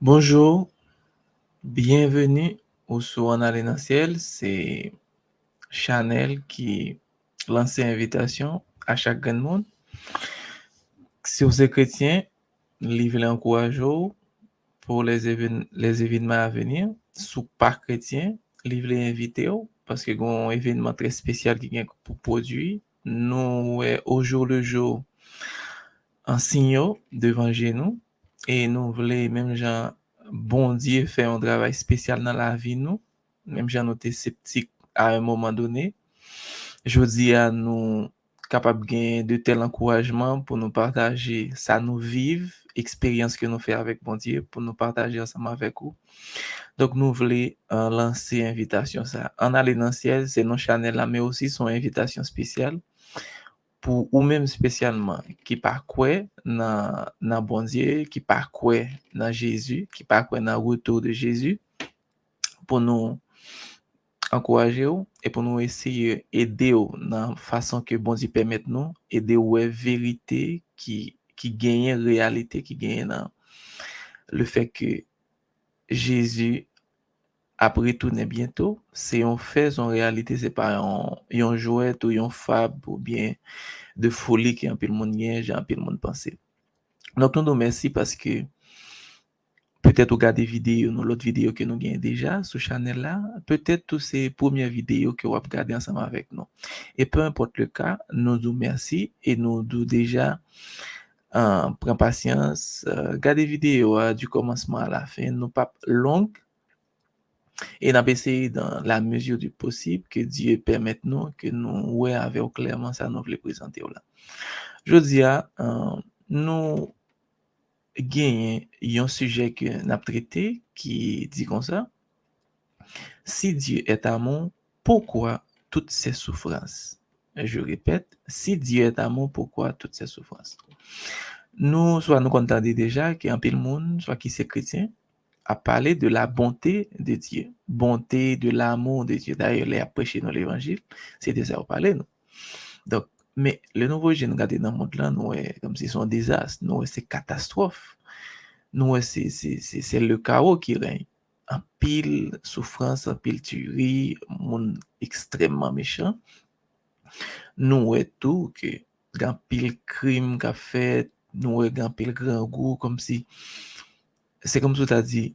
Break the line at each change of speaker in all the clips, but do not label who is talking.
Bonjour, bienvenue au Soir dans le ciel. C'est Chanel qui lance l'invitation à chaque grand monde. Si vous êtes chrétien, livre l'encourage pour les événements à venir. Si vous pas chrétien, livre les invités parce que un événement très spécial qui vient pour produire. Nous, au jour le jour, en signaux devant chez nous et nous voulons même gens bon Dieu faire un travail spécial dans la vie nous même gens noté sceptique à un moment donné je dis à nous capable gagner de tel encouragement pour nous partager ça nous vive expérience que nous fait avec bon Dieu pour nous partager ensemble avec vous donc nous voulons lancer invitation ça en aller dans le ciel c'est nos Chanel là mais aussi son invitation spéciale pour ou même spécialement qui pas quoi dans bon Dieu, qui pas quoi dans Jésus, qui pas quoi dans retour de Jésus pour nous encourager et pour nous essayer aider dans façon que bon Dieu permet nous aider ouais vérité qui gagne réalité qui gagne dans le fait que Jésus après retourner bientôt, c'est un fait en réalité c'est pas un jouet ou un fable ou bien de folie qui un peu le monde gagne, j'ai un peu le monde penser. Donc, nous nous merci parce que peut-être regarder vidéo, nous l'autre vidéo que nous gagnons déjà sur channel là, peut-être tous ces premières vidéos que vous regardez ensemble avec nous. Et peu importe le cas, nous nous merci et nous nous déjà prends patience, regardez vidéo du commencement à la fin, nous pas longue et nous essayé dans la mesure du possible que Dieu permette nous que nous ouais avec clairement ça nous voulons présenter là. Je dis nous gen un sujet que n'a traité qui dit comme ça. Si Dieu est amour, pourquoi toutes ces souffrances? Je répète, si Dieu est amour, pourquoi toutes ces souffrances? Nous, soit nous entendons déjà qu'un peu le monde, soit qui c'est chrétien, a parlé de la bonté de Dieu, bonté de l'amour de Dieu. D'ailleurs, les prêché dans l'évangile, c'est de ça qu'on parlait, nous. Donc, mais le nouveau jeune regardé dans le monde là, nous, comme si c'est un désastre, nous, c'est catastrophe. Nous, c'est le chaos qui règne. En pile souffrance, en pile tuerie, monde extrêmement méchant. Nous, tout que grand pile crime qu'a fait, nous, grand pile grand goût, comme si, c'est comme si tu as dit,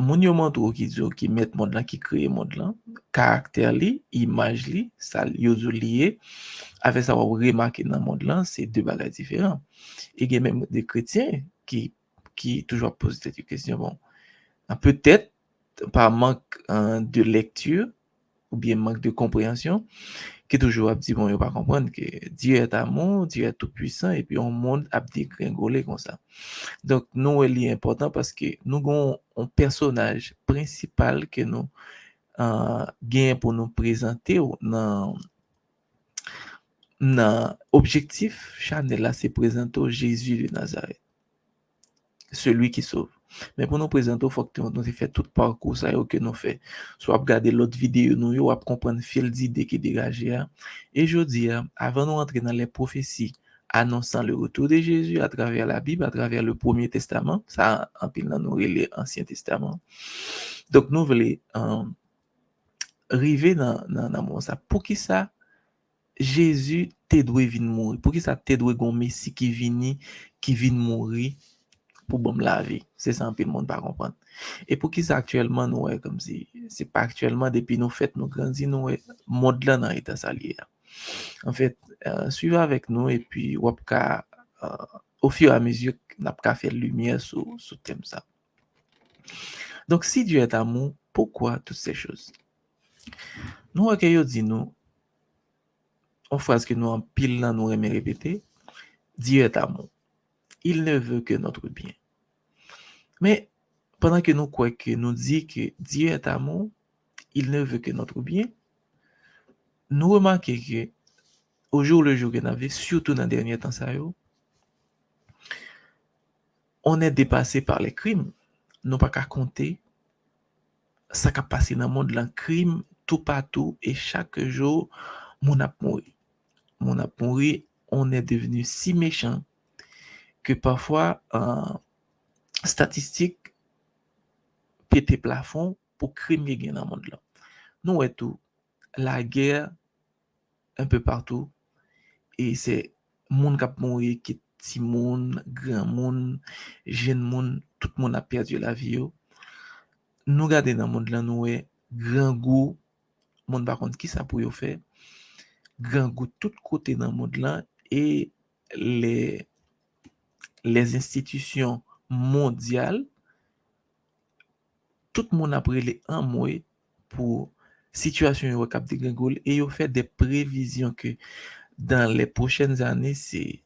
mon yo montre qui dit, qui met monde là, qui crée monde là, caractère li, image li, ça yo lié, avec ça, on remarque dans le monde là, c'est deux bagages différents. Et il y a même des chrétiens qui toujours posent cette question. Bon, peut-être par manque de lecture ou bien manque de compréhension, qui toujours a dit, bon, il va pas comprendre que Dieu est amour, Dieu est tout puissant, et puis on monde a dégringolé comme ça. Donc, nous, il est important parce que nous avons un personnage principal que nous gagnons pour nous présenter dans objectif Chanel là, c'est présenter Jésus de Nazareth, celui qui sauve. Mais pour nous présenter, il faut que nous fait tout parcours ça que nous fait. Soit regarder l'autre vidéo, nous yo comprendre fil d'idée qui dégagé. Et je dis, avant de rentrer dans les prophéties annonçant le retour de Jésus à travers la Bible, à travers le Premier Testament, ça en pile dans nous l'Ancien Testament. Donc nous voulons arriver dans ça. Pour qui ça Jésus te doit venir mourir? Pour qui ça te doit un Messie qui vient mourir pour bon la vie? C'est ça un peu le monde pas comprendre. Et pour qui ça actuellement nous comme si c'est pas actuellement depuis nous fêtes nous grandis nous monde là dans état salier. En fait, suivez avec nous et puis au fur et à mesure n'a pas faire lumière sur thème ça. Donc si Dieu est amour, pourquoi toutes ces choses? Nous accueillons dit nous en phrase que nous en pile là nous aimons répéter, Dieu est amour. Il ne veut que notre bien. Mais pendant que nous croyons que nous dit que Dieu est amour, il ne veut que notre bien, nous remarquons que au jour le jour que nous avons, surtout dans les derniers temps, on est dépassé par les crimes. Nous pas qu'à compter ça qui a passé dans le monde, le crime tout partout et chaque jour, mon a mouru. Mon a mouru, on est devenu si méchant que parfois, statistiques péter plafond pour crime qui gagne dans le monde là. Nous et tout la guerre un peu partout et c'est monde qui mourir qui petit monde, grand monde, jeune monde, tout le monde a perdu la vie. Nous regarder dans le monde là nous est grand goût, monde par contre qui ça pour yo faire, grand goût tout côté dans le monde là et les les institutions mondiales tout le monde a pris un mois pour situation yo cap dégringole et yo fait des prévisions que dans les prochaines années c'est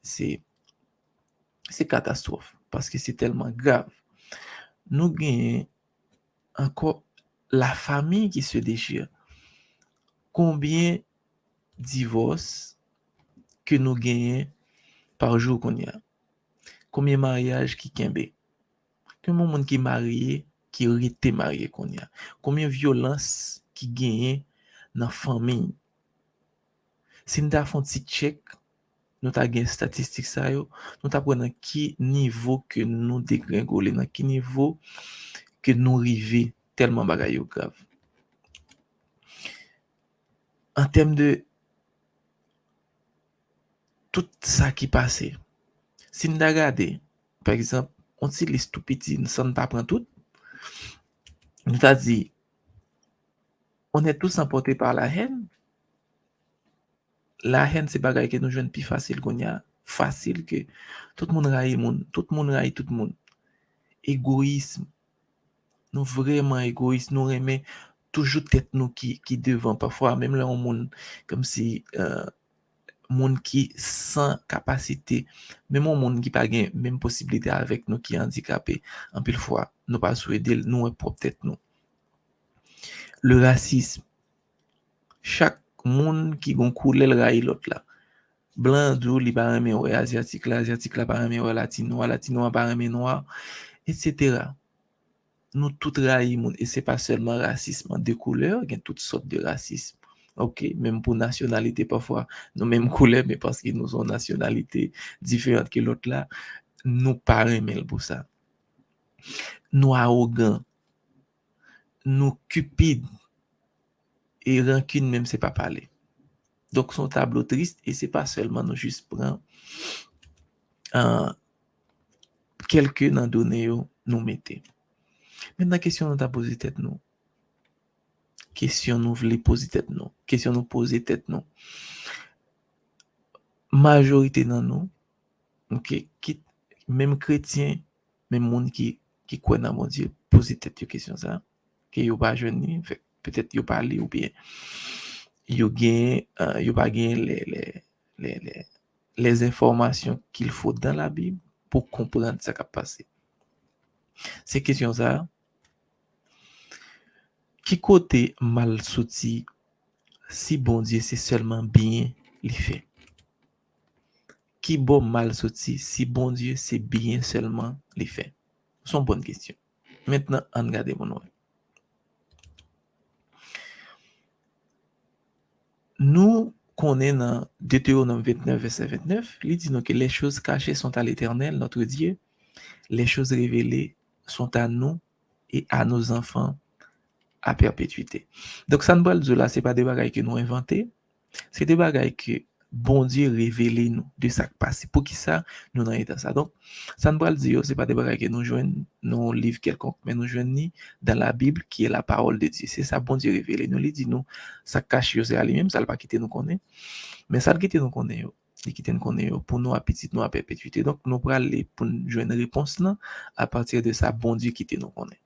catastrophe parce que c'est tellement grave. Nous gagnons encore la famille qui se déchire. Combien de divorces que nous gagnons par jour qu'on y a? Combien de mariages qui kembe? Combien de monde qui marié qui rete marié qu'on y a? Combien de violences qui gagnent dans la famille? Si nous avons un petit check, nous avons une statistique, nous avons dans quel niveau que nous dégringolons, dans quel niveau que nous arrivons tellement bagaille grave. En termes de tout ça qui passait, si nous regardons, par exemple, on dit les tout petits, nous ne pas prendre tout, nous avons dit, on est tous emportés par la haine. La haine, c'est bagaille que nous jouons plus facile qu'on y a. Facile que tout le monde raille monde, tout le monde raille tout le monde. Égoïsme, nous vraiment égoïstes, nous remet toujours tête nous qui devant parfois même là on monde comme si monde qui sans capacité même un monde qui pas gain même possibilité avec nous qui handicapé en pile fois nous pas souhaiter nous pour tête nous. Le racisme, chaque monde qui gon couleur raille l'autre là. Blanc d'où li pas aimer ouais asiatique là pas aimer ouais latino pas aimer noir etc. Nous tout raillons monde et c'est pas seulement racisme de couleur, il y a toutes sortes de racisme. OK, même pour nationalité parfois, nous même couleur mais parce que nous sommes nationalité différente que l'autre là, nous pas aimer pour ça. Nous arrogants, nous cupides et rancune même c'est pas parler. Donc son tableau triste et c'est pas seulement nous juste prendre quelques dans données nous mettez. Maintenant question nous t'a posé tête nous. Question nous voulons poser tête nous. Question nous poser tête nous. Majorité dans nous, OK, qui même chrétien, même monde qui croit dans mon Dieu, poser tête question ça, que yo pas jeune, peut-être yo parler ou bien yo gain yo pas gain les informations qu'il faut dans la Bible pour comprendre ce qui a passé. C'est question ça. Qui côté mal sorti si bon Dieu c'est seulement bien les fait. Qui bon mal sorti si bon Dieu c'est bien seulement les faits? C'est une bonne question. Maintenant, on regarde mon nom. Nous connaissons dans Deutéronome 29, verset 29, il dit que les choses cachées sont à l'Éternel, notre Dieu. Les choses révélées sont à nous et à nos enfants à perpétuité. Donc, ça ne veut dire là, ce n'est pas des bagailles que nous inventons, c'est des bagailles que bon Dieu révélé nous de ça qui passe. Pour qui ça, nous n'avons pas ça. Donc, ça ne veut dire c'est pas des bagailles que nous jouons dans un livre quelconque, mais nous jouons dans la Bible qui est la parole de Dieu. C'est ça, bon Dieu révélé. Nous lui dit nous, ça cache c'est à lui-même, ça ne va pas quitter nous connaître. Mais ça le quitte nous connaît. Il quitte nous connaît pour nous à petite, nous à perpétuité. Donc, nous pourrons aller pour jouer une réponse là, à partir de ça, bon Dieu quitte nous connaît.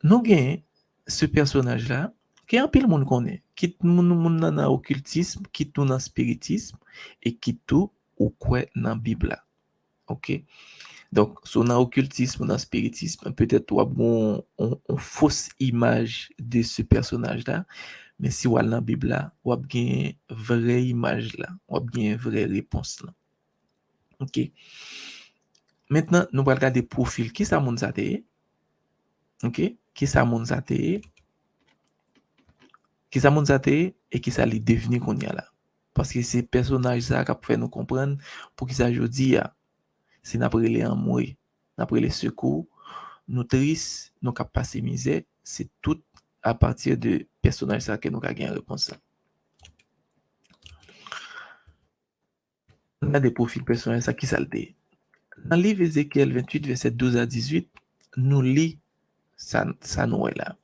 Nous gagnons ce personnage-là, qui un pile monde connaît, qui monde dans occultisme, qui tout dans spiritisme et qui tout ou quoi dans Bible. OK? Donc, sur dans occultisme, dans spiritisme, peut-être ou bon on fausse image de ce personnage-là, mais si ou dans Bible là, ou bien vraie image là, ou bien vraie réponse là. OK? Maintenant, nous allons regarder profil qui ça monde ça té. OK? Qui ça monde ça té? Qui ça moun zate et qui ça li devenu qu'on y a là parce que c'est personnage ça qui fait nous comprendre pour qui ça jodi a c'est n'après les en moi n'après les secours nous tristes, nous avons passé misère, c'est tout à partir de personnages que nous avons gagné réponse. On a des profils personnels qui salté. Dans le livre Ézéchiel 28, verset 12 à 18, nous lit ça nous est là.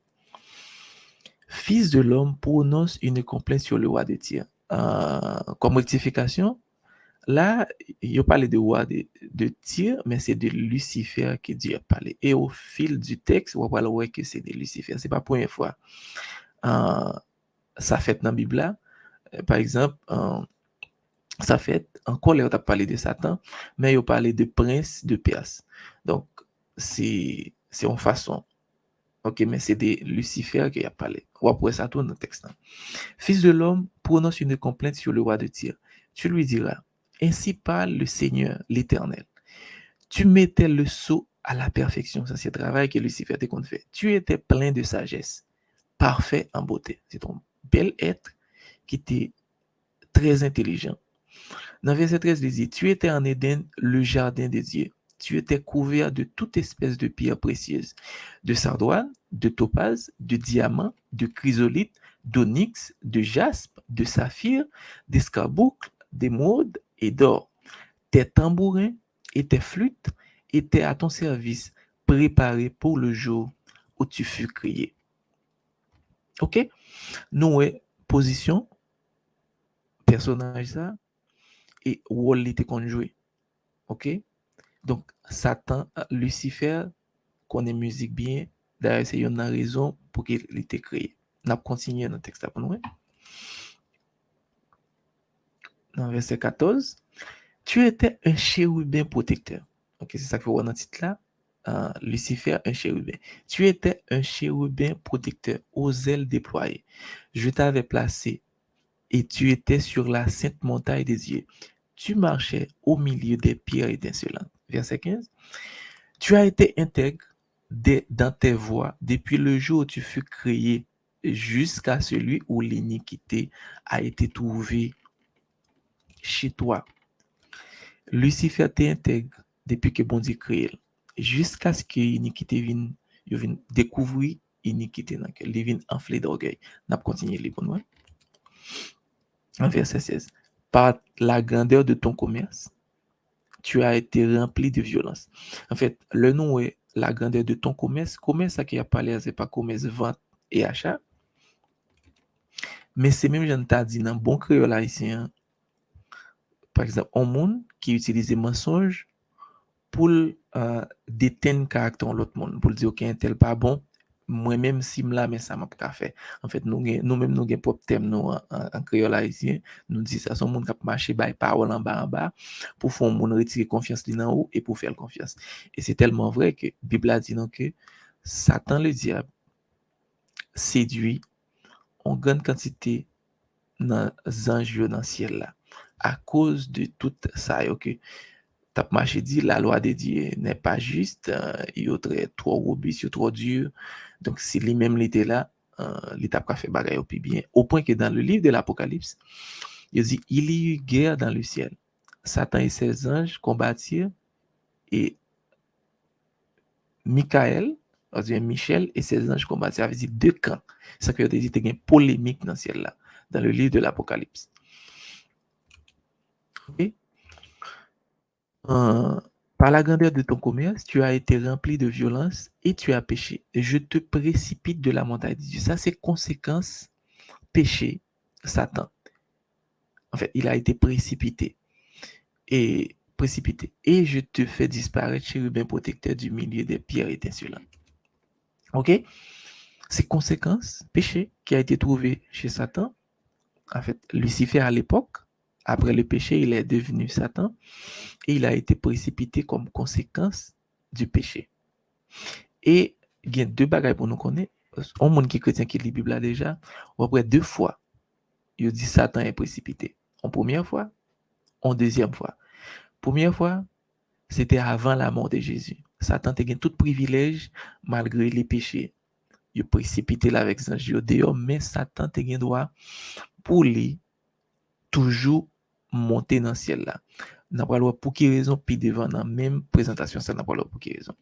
Fils de l'homme prononce une complainte sur le roi de Tyr. Comme rectification, là, il parle de roi de Tyr, mais c'est de Lucifer que Dieu a parlé. Et au fil du texte, on va voir que c'est de Lucifer. C'est pas la première fois. Ça fait dans la Bible là. Par exemple, ça fait encore là, on a parlé de Satan, mais il a parlé de prince de Perse. Donc, c'est une façon. Ok, mais c'est de Lucifer qui a parlé. On va voir ça tout dans le texte. Fils de l'homme, prononce une complainte sur le roi de Tyr. Tu lui diras, ainsi parle le Seigneur, l'Éternel. Tu mettais le sceau à la perfection. Ça, c'est le travail que Lucifer t'a fait. Tu étais plein de sagesse, parfait en beauté. C'est ton bel être qui était très intelligent. Dans verset 13, il dit, tu étais en Éden, le jardin des dieux. Tu étais couvert de toute espèce de pierres précieuses, de sardoine, de topaze, de diamant, de chrysolite, d'onyx, de jaspe, de saphir, d'escarboucle, d'émeraude et d'or. Tes tambourins et tes flûtes étaient à ton service, préparés pour le jour où tu fus créé. Ok? Nous, position, personnage ça, et rôle était conjoué. Ok? Donc, Satan, Lucifer, connaît musique bien. D'ailleurs, c'est une raison pour qu'il ait été créé. On a continué dans le texte après nous. Dans verset 14, tu étais un chérubin protecteur. Ok, c'est ça qu'il faut voir dans le titre là. Lucifer, un chérubin. Tu étais un chérubin protecteur aux ailes déployées. Je t'avais placé et tu étais sur la sainte montagne des dieux. Tu marchais au milieu des pierres étincelantes. Verset 15. Tu as été intègre dans tes voies depuis le jour où tu fus créé jusqu'à celui où l'iniquité a été trouvée chez toi. Lucifer t'est intègre depuis que bon Dieu créé jusqu'à ce que l'iniquité vienne découvrir l'iniquité dans laquelle il vient enflé d'orgueil. N'a continué les bonnes. En verset 16. Par la grandeur de ton commerce, tu as été rempli de violence. En fait, le nom est la grandeur de ton commerce. Commerce, ça qui a parlé, c'est pas commerce, vente et achat. Mais c'est même, je t'ai dit, dans bon créole haïtien, par exemple, un monde qui utilise des mensonges pour déteindre le caractère de l'autre monde, pour dire, OK, un tel pas bon, moi-même, si je mais ça m'a pas fait. En fait, nous-mêmes, nous avons propre thème nous, en créole haïtien, nous disons ça, son monde qui a marché, by parole en bas, pour faire monde retirer confiance en haut et pour faire confiance. Et c'est tellement vrai que la Bible a dit donc, que Satan, le diable, séduit en grande quantité dans les anges dans le ciel là, à cause de tout ça, ok. T'as marché dit la loi de Dieu n'est pas juste, il est trop robuste, trop dur. Donc, si lui-même était là, l'état pas fait bagaille au plus bien. Au point que dans le livre de l'Apocalypse, il dit il y eut guerre dans le ciel. Satan et ses anges combattirent et Michael, Michel et ses anges combattirent avec deux camps. Ça veut dire qu'il y a une polémique dans le ciel là, dans le livre de l'Apocalypse. Okay? Par la grandeur de ton commerce, tu as été rempli de violence et tu as péché. Je te précipite de la montagne de Dieu. Ça, c'est conséquence péché, Satan. En fait, il a été précipité. Et précipité. Et je te fais disparaître, chérubin protecteur du milieu des pierres étincelantes. OK? C'est conséquence péché qui a été trouvé chez Satan. En fait, Lucifer à l'époque, après le péché, il est devenu Satan et il a été précipité comme conséquence du péché. Et il y a deux bagages pour nous connaître. Un monde qui est chrétien qui lit la Bible déjà, ou après deux fois, il dit Satan est précipité. En première fois, en deuxième fois. Première fois, c'était avant la mort de Jésus. Satan a gagné tout privilège malgré les péchés. Il est précipité là avec Saint dehors, mais Satan a gagné droit pour lui toujours monter dans le ciel là. N'a pas le pour qui raison, puis devant dans la même présentation, ça n'a pas le pour qui raison.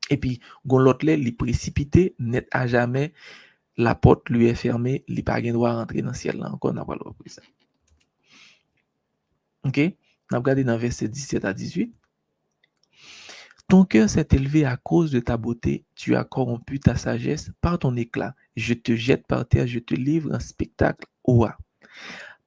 Et puis, gon l'autre là, il précipité, net à jamais, la porte lui est fermée, il pas gain droit rentrer dans le ciel là encore, n'a pas le droit pour ça. OK? On a regardé dans verset 17 à 18. Ton cœur s'est élevé à cause de ta beauté, tu as corrompu ta sagesse par ton éclat. Je te jette par terre, je te livre un spectacle. Ouah.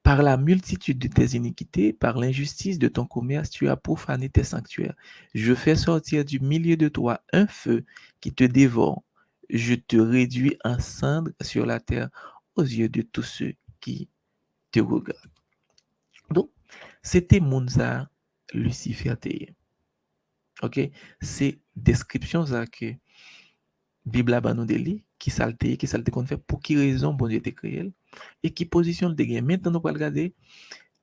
Par la multitude de tes iniquités, par l'injustice de ton commerce, tu as profané tes sanctuaires. Je fais sortir du milieu de toi un feu qui te dévore. Je te réduis en cendres sur la terre aux yeux de tous ceux qui te regardent. Donc, c'était Mounza Lucifer Teye. OK? C'est description ça que Bible a nous délit, qui salte qu'on fait, pour qui raison bon Dieu t'a créé, et qui position le dégât. Maintenant, nous allons regarder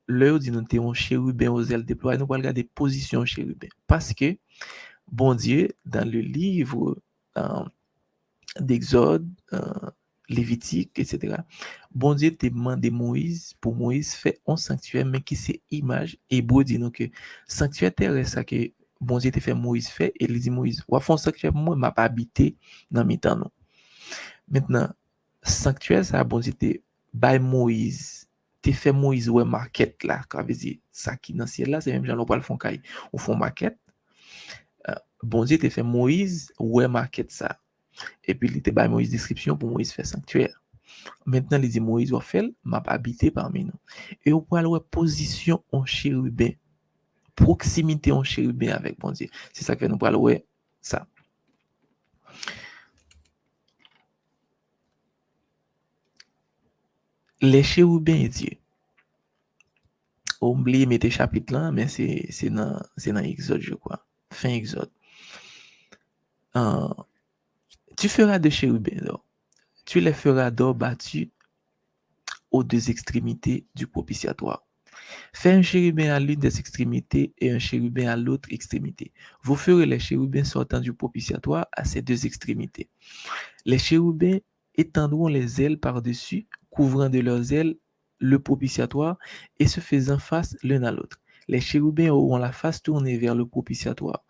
l'heure dit nous t'es un chérubin aux ailes déployées, nous allons regarder position chérubin. Parce que, bon Dieu, dans le livre d'Exode, Lévitique, etc., bon Dieu t'a demandé Moïse, pour Moïse, fait un sanctuaire, mais qui c'est image, hébreu dit nous que sanctuaire terrestre, ça que bon Dieu t'a fait Moïse fait, et il dit Moïse, ou à fond sanctuaire, moi, m'a pas habité dans mes temps, non. Maintenant, sanctuaire, ça, bon Dieu t'a by Moïse, t'es fait Moïse, ouais, maquette là, ça veut dire, ça qui dans le ciel là, c'est même gens l'on pas le font caille, ou font maquette, bon Dieu t'a fait Moïse, ouais, maquette ça. Et puis, il était by Moïse description pour Moïse faire sanctuaire. Maintenant, il dit Moïse va faire, m'a habité parmi nous. Et on peut aller position en chérubin, proximité en chérubin avec bon Dieu. C'est ça que nous parlons, ouais, ça. Les chérubins et Dieu. Oubliez mettez chapitre là, mais c'est dans Exode, je crois. Fin Exode. Tu feras de chérubins d'or. Tu les feras d'or battus aux deux extrémités du propitiatoire. Fais un chérubin à l'une des extrémités et un chérubin à l'autre extrémité. Vous ferez les chérubins sortant du propitiatoire à ces deux extrémités. Les chérubins étendront les ailes par-dessus, couvrant de leurs ailes le propitiatoire et se faisant face l'un à l'autre. Les chérubins auront la face tournée vers le propitiatoire.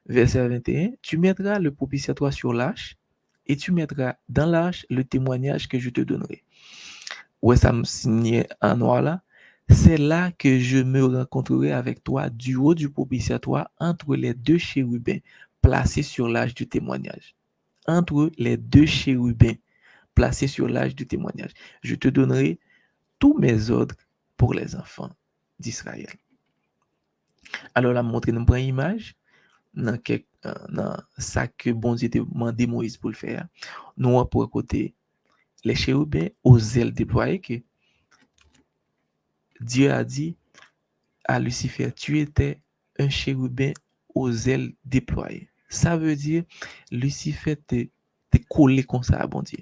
Verset 21, tu mettras le propitiatoire sur l'arche et tu mettras dans l'arche le témoignage que je te donnerai. Ouais, ça me signait en noir là. C'est là que je me rencontrerai avec toi du haut du propitiatoire entre les deux chérubins placés sur l'âge du témoignage. Entre les deux chérubins placés sur l'âge du témoignage. Je te donnerai tous mes ordres pour les enfants d'Israël. Alors là, montre nous une image dans ça que bon Dieu t'a demandé Moïse pour le faire. Nous pour côté les chérubins aux ailes déployées que Dieu a dit à Lucifer, tu étais un chérubin aux ailes déployées. Ça veut dire, Lucifer t'est collé comme ça à bon Dieu.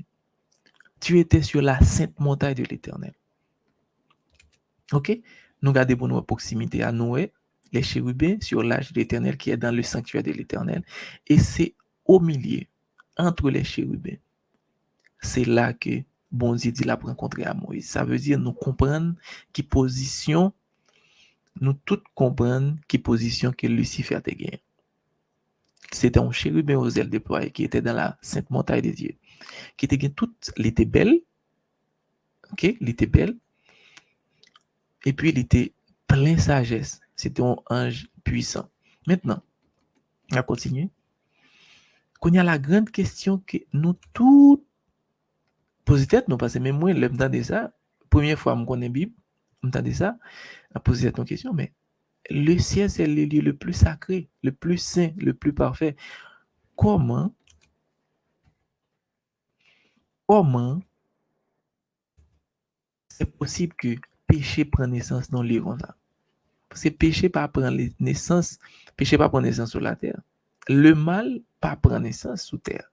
Tu étais sur la sainte montagne de l'Éternel. OK? Nous gardons pour nous proximité à Noé, les chérubins sur l'âge de l'Éternel qui est dans le sanctuaire de l'Éternel. Et c'est au milieu, entre les chérubins. C'est là que bon Dieu dit la rencontrer à Moïse. Ça veut dire nous comprendre qui position nous tous comprendre qui position que Lucifer te gagné. C'était un chérubin aux ailes déployées qui était dans la sainte montagne de Dieu. Qui était gagné toute, il était belle, ok, il était belle, et puis il était plein sagesse. C'était un ange puissant. Maintenant, on va continuer. Qu'on y a la grande question que nous tous posons tête, nous, parce que même moi, je me ça, première fois que je connais la Bible, je me ça, je posé cette question, mais le ciel, c'est le lieu le plus sacré, le plus saint, le plus parfait. Comment c'est possible que péché prenne naissance dans les là? Parce que péché pas prend naissance, péché pas prend naissance sur la terre. Le mal pas prend naissance sous terre.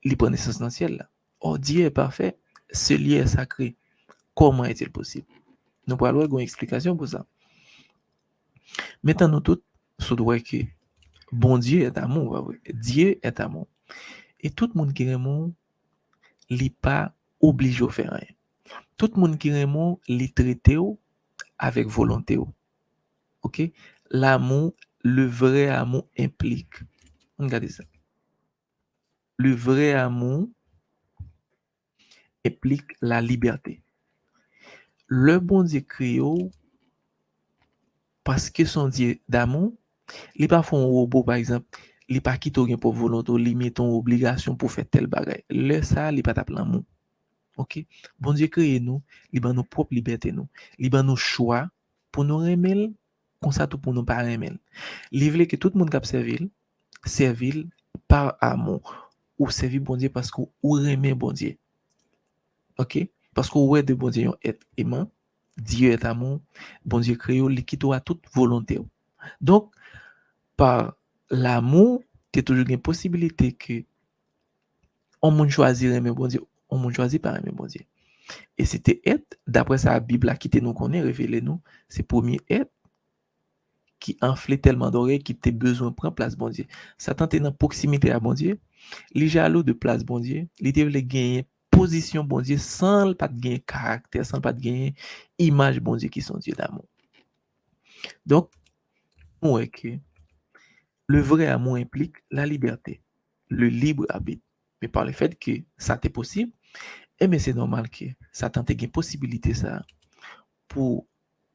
Il prend naissance dans le ciel là. Oh, Dieu est parfait, ce lieu est sacré. Comment est-il possible? Nous pourrons avoir une explication pour ça. Maintenant, nous tous, nous doit que bon Dieu est amour. Dieu est amour. Et tout le monde qui est amour, il n'est pas obligé de faire rien. Tout le monde qui est amour, il traite avec volonté. OK? L'amour, le vrai amour implique. Regardez ça. Le vrai amour implique la liberté. Le bon Dieu créé parce que son Dieu d'amour, il pas font un robot par exemple, il pas quitte rien pour volonté, il met ton obligation pour faire tel bagage. Le ça, il pas t'appeler l'amour. OK? Bon Dieu créé nous, il ban nos propre liberté nous. Il ban nos choix pour nous aimer comme ça tout pour nous pas aimer. Il veut que tout le monde cap servir par amour ou servir bon Dieu parce qu'on aime bon Dieu. OK? Parce qu'on ouais de bon Dieu est aimant, Dieu est amour, bon Dieu créé il quitte à toute volonté. Donc par l'amour, tu as toujours une possibilité que on moun choisir aimer bon Dieu, on moun choisir pas aimer bon Dieu. Et c'était être, d'après sa Bible qui te nous connaît, révélé nous, c'est premier être qui enflait tellement d'oreilles qui te besoin de prendre place bon Dieu. Satan t'es dans proximité à bon Dieu, il jaloux de place bon Dieu, il devait gagner position bon Dieu sans pas de gagner caractère, sans pas de gagner image bon Dieu qui sont Dieu d'amour. Donc, ouais que le vrai amour implique la liberté, le libre arbitre. Mais par le fait que ça t'est possible, eh bien c'est normal que Satan t'ait une possibilité ça pour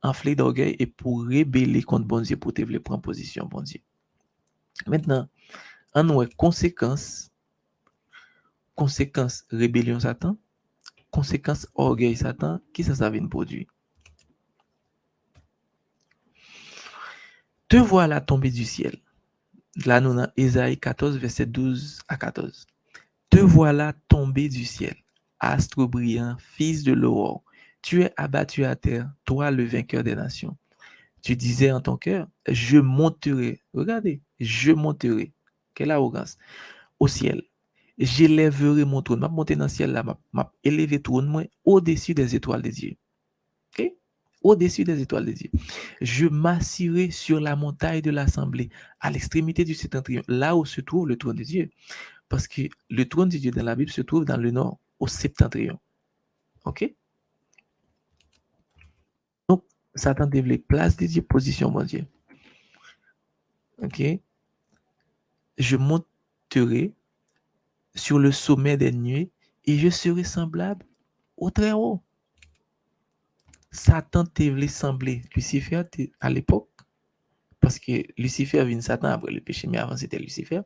enfler d'orgueil et pour rébeller contre bon Dieu pour te vouloir prendre position bon Dieu. Maintenant, en conséquence rébellion Satan, conséquence orgueil Satan, qui ça vient produire? Te voilà tombé du ciel. Là, nous dans Ésaïe 14, verset 12 à 14. Te voilà tombé du ciel, astre brillant, fils de l'aurore. Tu es abattu à terre, toi le vainqueur des nations. Tu disais en ton cœur, je monterai. Regardez, je monterai. Quelle arrogance. Au ciel. J'élèverai mon trône. Je monter dans le ciel là, je élever trône moi au-dessus des étoiles de Dieu. OK? Au-dessus des étoiles de Dieu. Je m'assirai sur la montagne de l'assemblée, à l'extrémité du septentrion, là où se trouve le trône de Dieu. Parce que le trône de Dieu dans la Bible se trouve dans le nord, au septentrion. OK? Donc, Satan développe place de Dieu, position mon Dieu. OK? Je monterai sur le sommet des nuées et je serai semblable au très haut. Satan te voulait sembler Lucifer à l'époque, parce que Lucifer vient Satan après le péché, mais avant c'était Lucifer.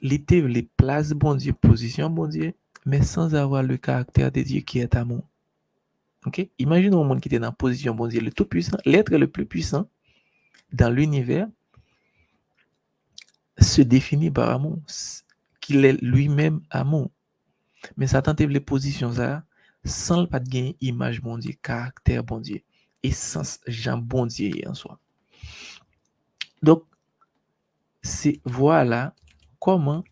Il était les places bon Dieu, position bon Dieu, mais sans avoir le caractère de Dieu qui est amour. Ok? Imagine un monde qui était dans la position bon Dieu, le tout puissant, l'être le plus puissant dans l'univers se définit par amour, qu'il est lui-même amour. Mais Satan te les positions ça sans pas de gain image bon Dieu, caractère bon Dieu, essence Jean bon Dieu en soi. Donc c'est voilà comment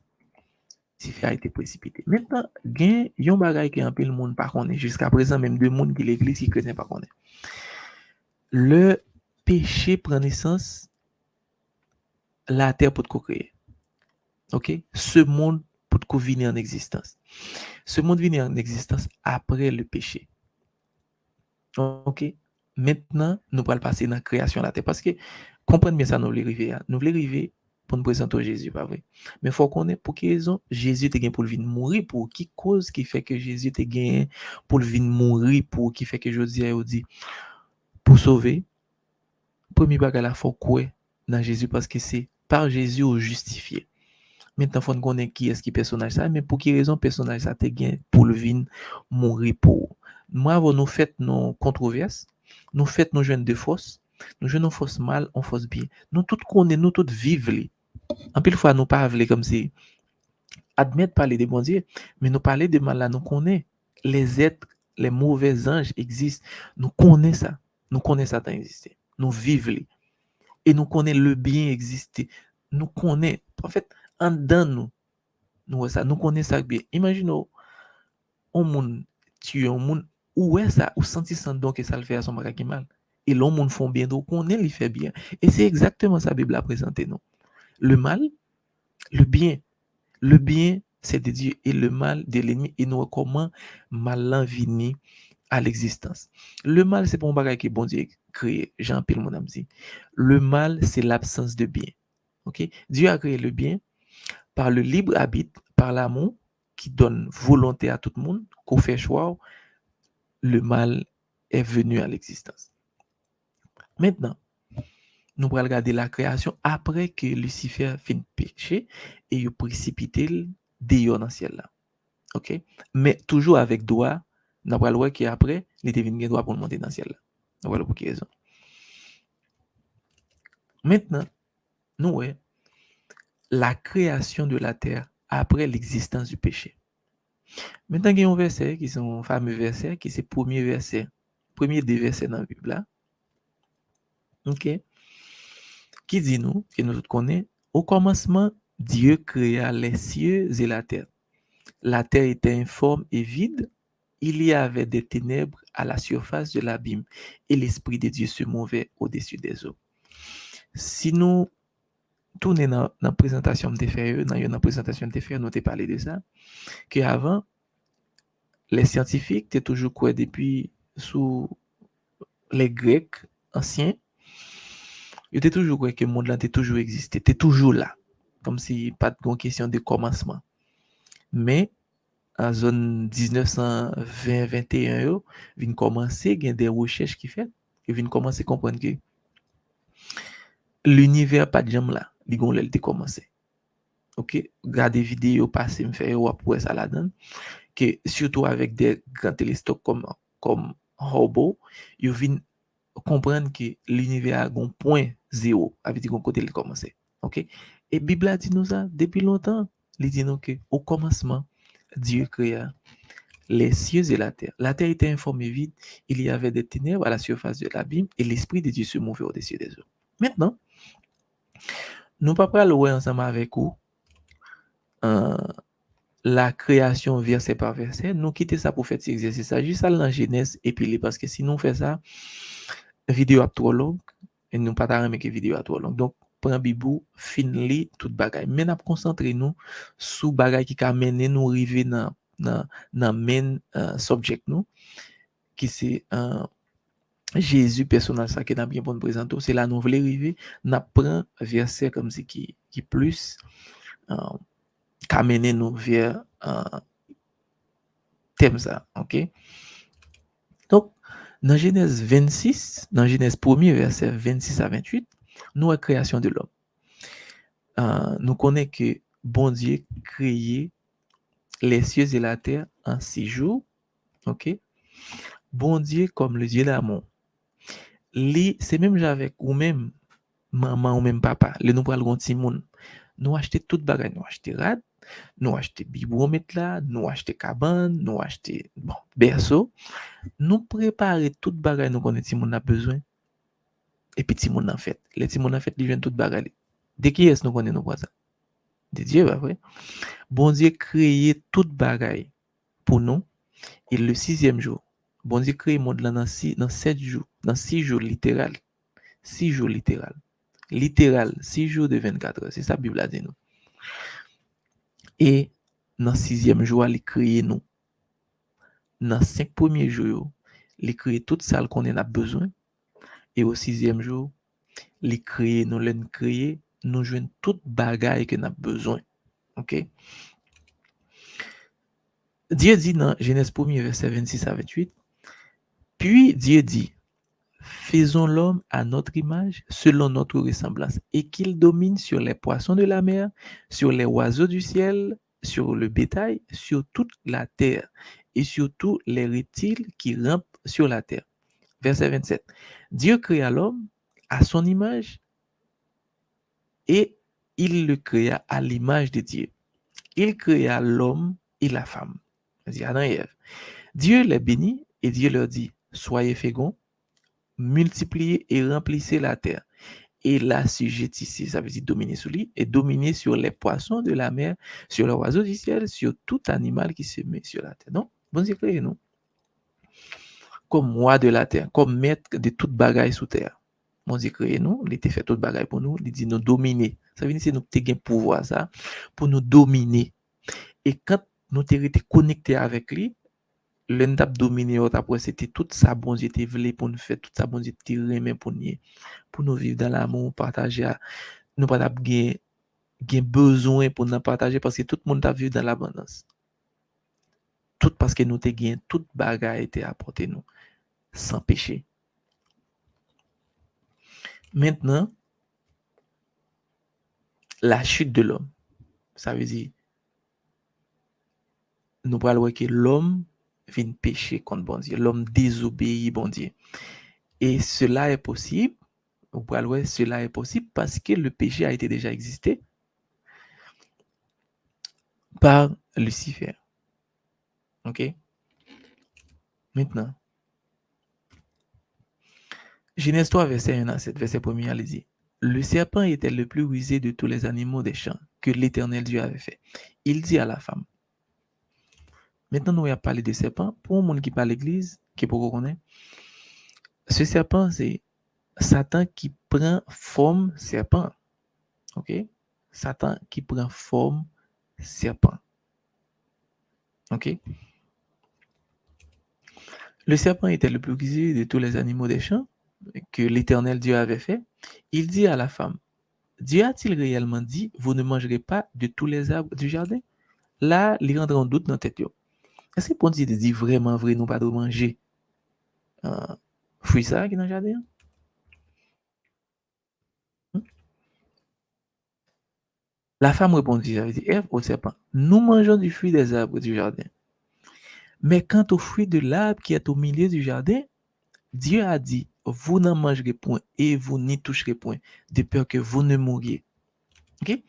Lucifer a été précipité. Maintenant, il y a un bagage qui est un peu le monde par contre, jusqu'à présent même deux mondes qui l'église qui chrétien par contre. Le péché prend naissance la terre pour te créer. OK? Ce monde pour te venir en existence. Ce monde vient en existence après le péché. OK? Maintenant, nous allons passer dans la création de la terre. Parce que, comprenez bien ça, nous voulons arriver. Nous voulons arriver pour nous présenter Jésus, pas vrai? Mais il faut qu'on ait pour quelle raison Jésus est gagné pour venir mourir, pour qui cause qui fait que Jésus est gagné pour venir mourir, pour qui fait que je dis, pour sauver. Premier bagage là, faut quoi dans Jésus parce que c'est par Jésus au justifié. Maintenant, il faut qu'on connaisse qui est-ce qui personnage ça, mais pour quelle raison personnage ça te gagne pour le venir mourir pour. Moi, nous fait nos controverses, nous fait nos jeunes de force, nous jeunes force mal, on force bien. Nous tous connaissons, nous tous vivons. En pile fois, nous parlons comme si admettre parler des bons dieux, mais nous parler de mal là, nous connaissons les êtres, les mauvais anges existent. Nous connaissons ça. Nous connaissons ça exister. Nous vivons. Et nous connaissons le bien exister. Nous connaissons. En fait, en dedans nous connaissons ça bien. Imaginez, un monde tue un monde, où est ça, où sentit sans donc que ça le fait à son bagage mal. Et l'homme monde font bien, donc on est, il fait bien. Et c'est exactement ça la Bible a présenté nous. Le mal, le bien. Le bien, c'est de Dieu et le mal de l'ennemi. Et nous, comment mal vini à l'existence. Le mal, c'est pas un bagage que bon Dieu créé. Jean-Pierre, mon ami dit. Le mal, c'est l'absence de bien. OK? Dieu a créé le bien par le libre arbitre, par l'amour qui donne volonté à tout le monde, qu'on fait choix, le mal est venu à l'existence. Maintenant, nous allons regarder la création après que Lucifer fin péché et il précipité dehors dans le ciel là. OK? Mais toujours avec droit, nous allons voir qu'après, il devient droit pour monter dans le ciel là. Nous allons pour quelle raison. Maintenant, nous voyons la création de la terre après l'existence du péché. Maintenant, il y a un verset qui est un fameux verset, qui est le premier verset, premier des versets dans la Bible là. OK? Qui dit nous, que nous connaissons, au commencement, Dieu créa les cieux et la terre. La terre était informe et vide. Il y avait des ténèbres à la surface de l'abîme et l'Esprit de Dieu se mouvait au-dessus des eaux. Si nous tournons dans la présentation de faire, dans une présentation de faire, nous avons parlé de ça, qu'avant, les scientifiques étaient toujours quoi depuis sous les Grecs anciens, ils étaient toujours quoi que le monde là était toujours existé, était toujours là, comme si pas de question de commencement. Mais en zone 1920-21, vient commencer à des recherches qui fait, et vient commencer à comprendre que l'univers pas de jam là, il gon l'elle commencé. OK, regarder vidéo passer me faire ou après ça la donne que surtout avec des grands télescopes comme Hubble, ils viennent comprendre que l'univers a un point zéro, avec dit qu'on côté il commencer. OK, et Bible a dit nous ça depuis longtemps, il dit nous que au commencement Dieu créa les cieux et la terre. La terre était informe et vide, il y avait des ténèbres à la surface de l'abîme et l'esprit de Dieu se mouvait au-dessus des eaux. Maintenant, nous pas prendre le ensemble avec vous euh, la création verset par verset, nous quitter ça pour faire cet exercice. Ça juste dans Genèse et puis parce que si nous fait ça, vidéo à trop longue et nous pas remettre que vidéo à trop longue. Donc prend bibou, fin li tout bagay. Mais n'a concentrer nous sous bagay qui ka mener nous river dans main subject nous qui c'est Jésus personnage ça qui n'a bien bon présenter, c'est la nouvelle river, n'a prend verset comme si qui plus ka mener nous vers thème ça, OK? Donc, dans Genèse 26, dans Genèse 1er, verset 26 à 28, nous la création de l'homme. Nous connaissons que bon Dieu créé les cieux et la terre en 6 jours. OK? Bon Dieu comme le Dieu d'amour. C'est même avec ou même maman ou même papa, le nous pral gon ti moun. Nous acheter toute bagay, nous acheter rad, nous acheter bibou mettre là, nous acheter cabane, nous acheter bon, berceau. Nous préparer toute bagay nous connaît ti moun a besoin. Et puis ti moun en fait. Les ti moun en fait, ils viennent tout bagay. De qui est-ce nous connaît nous quoi ça? De Dieu, bah vrai. Bon Dieu créé toute bagay pour nous. Et le 6e jour, bon Dieu créé le monde là dans 7 jours, dans 6 jours littéral. 6 jours littéral. Littéral, 6 jours de 24 heures. C'est ça la Bible a dit nous. Et dans 6e jour, il créé nous. Dans 5 premiers jours, il créé toute ça qu'on a besoin. Et au 6e jour, il créé nous, nous jouons toute bagaille que nous avons besoin. OK? Dieu dit dans Genèse 1er, verset 26 à 28, puis Dieu dit, faisons l'homme à notre image, selon notre ressemblance, et qu'il domine sur les poissons de la mer, sur les oiseaux du ciel, sur le bétail, sur toute la terre, et sur tous les reptiles qui rampent sur la terre. Verset 27. Dieu créa l'homme à son image, et il le créa à l'image de Dieu. Il créa l'homme et la femme. Adam et Ève. Dieu les bénit et Dieu leur dit, soyez féconds, multipliez et remplissez la terre. Et l'assujettissez, ça veut dire dominer sur lui, et dominer sur les poissons de la mer, sur les oiseaux du ciel, sur tout animal qui se met sur la terre. Non? Bon Dieu créé nous. Comme roi de la terre, comme maître de toute bagaille sous terre. Bon Dieu créé nous, il était fait toute bagaille pour nous, il dit nous dominer. Ça veut dire que nous avons pouvoir ça pour nous dominer. Et quand nous étions connectés avec lui, l'endap dominé après c'était tout ça bon Dieu était voulu pour nous faire tout ça bon Dieu était remet pour nous vivre dans l'amour partager nous pas gagner gen besoin pour nous partager parce que tout le monde a vu dans l'abondance. Tout parce que nous te gen, tout bagay était apporté nous, sans péché. Maintenant, la chute de l'homme, ça veut dire, nous parlons que l'homme vient pécher contre bon Dieu, l'homme désobéit bon Dieu. Et cela est possible, nous parlons, cela est possible parce que le péché a été déjà existé par Lucifer. OK? Maintenant, Genèse 3, verset 1 à 7, verset 1er, elle dit, le serpent était le plus rusé de tous les animaux des champs que l'Éternel Dieu avait fait. Il dit à la femme, maintenant nous allons parler de serpent. Pour le monde qui parle l'église, qui peut connaître, ce serpent, c'est Satan qui prend forme serpent. OK? Satan qui prend forme serpent. OK? Le serpent était le plus rusé de tous les animaux des champs que l'Éternel Dieu avait fait. Il dit à la femme, Dieu a-t-il réellement dit, vous ne mangerez pas de tous les arbres du jardin? Là, il rentre en doute dans la tête. Est-ce que pour Dieu dit vraiment vrai, nous pas de manger fruit ça qui est dans le jardin? Hmm? La femme répondit, j'avais dit, Ève au serpent, nous mangeons du fruit des arbres du jardin. Mais quant au fruit de l'arbre qui est au milieu du jardin, Dieu a dit, vous n'en mangerez point et vous n'y toucherez point, de peur que vous ne mouriez. OK?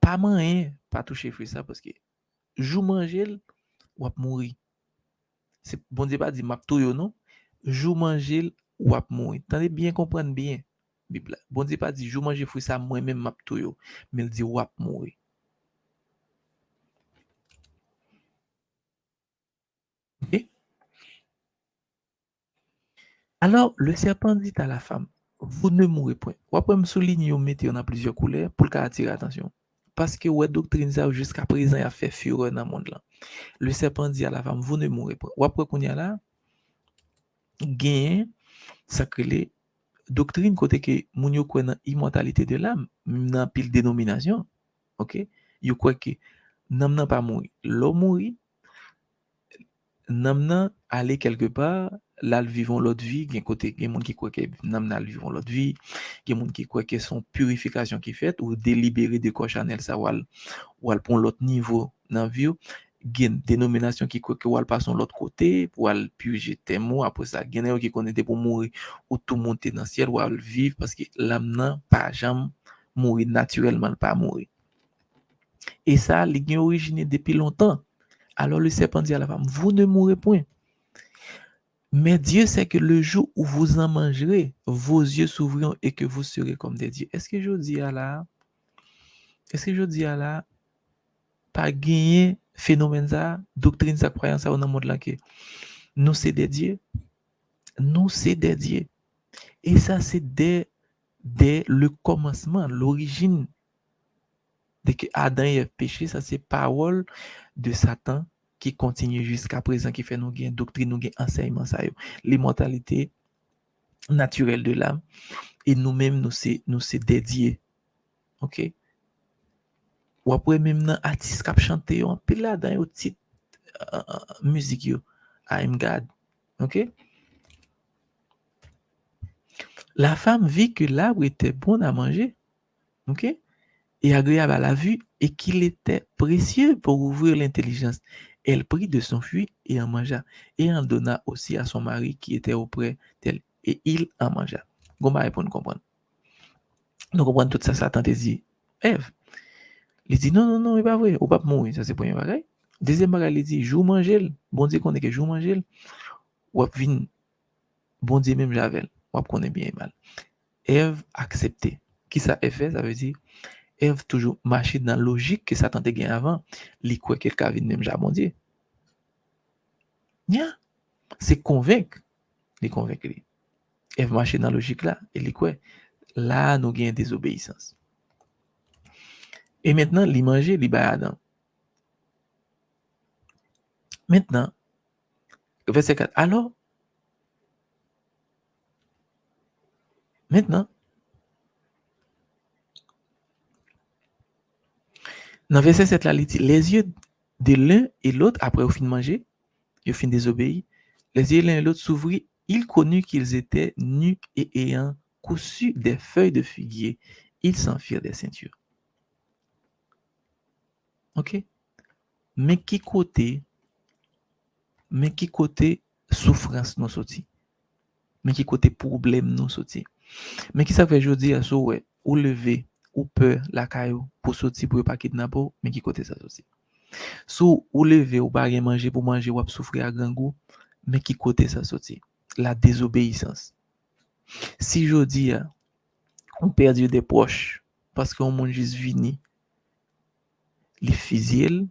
Pas manger, pas toucher fruit ça parce que jou manger ou mourir. C'est bon Dieu pas dit m'a tout yo non. Jou manger ou mourir. Tendez bien comprendre bien. Bible. Bon Dieu pas dit jou manger fruit ça moi même m'a tout yo, mais il dit ou mourir. OK? Alors le serpent dit à la femme, vous ne mourrez point. Ou après me souligner ou mettre en plusieurs couleurs pour le attirer attention. Parce que ouais doctrine ça jusqu'à présent a fait fureur dans le monde là. Le serpent dit à la femme, vous ne mourrez point. Ou après qu'on y a là, gain ça que les doctrine côté que moun yo kwen nan immortalité de l'âme, nan pile dénomination, OK? Yo croit que nam nan pas mourir. L'homme mourir, nam nan aller quelque part, là vivons l'autre vie, gen côté gen moun qui croit que nam nan vivons l'autre vie, gen moun qui croit que son purification qui fait ou délibéré de corps chanel ça ou al pon l'autre niveau dans vie gen dénomination qui croit que ou al passer l'autre côté pour al purger tes mots après ça gen yo qui connaît pour mourir ou tout monter dans ciel ou al vivre parce que l'âme nan pas jamais mourir naturellement pas mourir et ça li gen origine depuis longtemps. Alors le serpent dit à la femme, vous ne mourrez point, mais Dieu sait que le jour où vous en mangerez, vos yeux s'ouvriront et que vous serez comme des dieux. Est-ce que je dis à la est-ce que je dis à la pas gagner phénomène ça, doctrine ça, croyance ça, on a monde là que nous c'est des dieux, nous c'est des dieux. Et ça c'est dès le commencement, l'origine de que Adam et Ève péché, ça c'est parole de Satan qui continue jusqu'à présent, qui fait nous gain doctrine, nous gain enseignement ça, l'immortalité naturelle de l'âme. Et nous-mêmes, nous c'est des dieux. OK? Ou après même dans artiste qui chante, on pile là dans yo titre musique yo, I'm God. OK? La femme vit que l'arbre était bon à manger, OK? Et agréable à la vue, et qu'il était précieux pour ouvrir l'intelligence. Elle prit de son fruit et en mangea, et en donna aussi à son mari qui était auprès d'elle, et il en mangea. Comment pour nous comprendre? Nous comprenons tout ça, Satan te dit, Ève, il dit non, non, non, c'est pas vrai, ou pas mourir, ça c'est premier bagage. Deuxième bagage, il dit, jou manger, bon Dieu connaît que jou manger, ou vin, bon Dieu même javel, ou connaît bien et mal. Ève accepté. Qui ça fait? Ça veut dire, Ève toujours marcher dans la logique que Satan te gagne avant, li quoi quelqu'un vient même jamais Dieu. Nya, c'est convaincre, les convaincre. Ève marcher dans la logique là, et li quoi? Là, nous gagnons désobéissance. Et maintenant, li manger, li ba Adam. Maintenant, verset 4. Alors, maintenant, Dans verset 7 là, il dit, les yeux de l'un et l'autre, après au fin de manger, ils fin désobéi, les yeux de l'un et l'autre s'ouvrirent, ils connurent qu'ils étaient nus et ayant cousu des feuilles de figuier, ils s'en firent des ceintures. OK? Mais qui côté souffrance nous sorti? Mais qui côté problème nous sorti? Mais qui ça fait jodi à so ouais, ou lever ou peur la caillou pour sortir pour pas kidnapper, mais qui côté ça sorti? Sou ou lever ou pas rien manger pour manger ou souffrir à grand goût, mais qui côté ça sorti? La désobéissance. Si jodi on perdu des proches parce qu'on monde juste vini, les fusiller,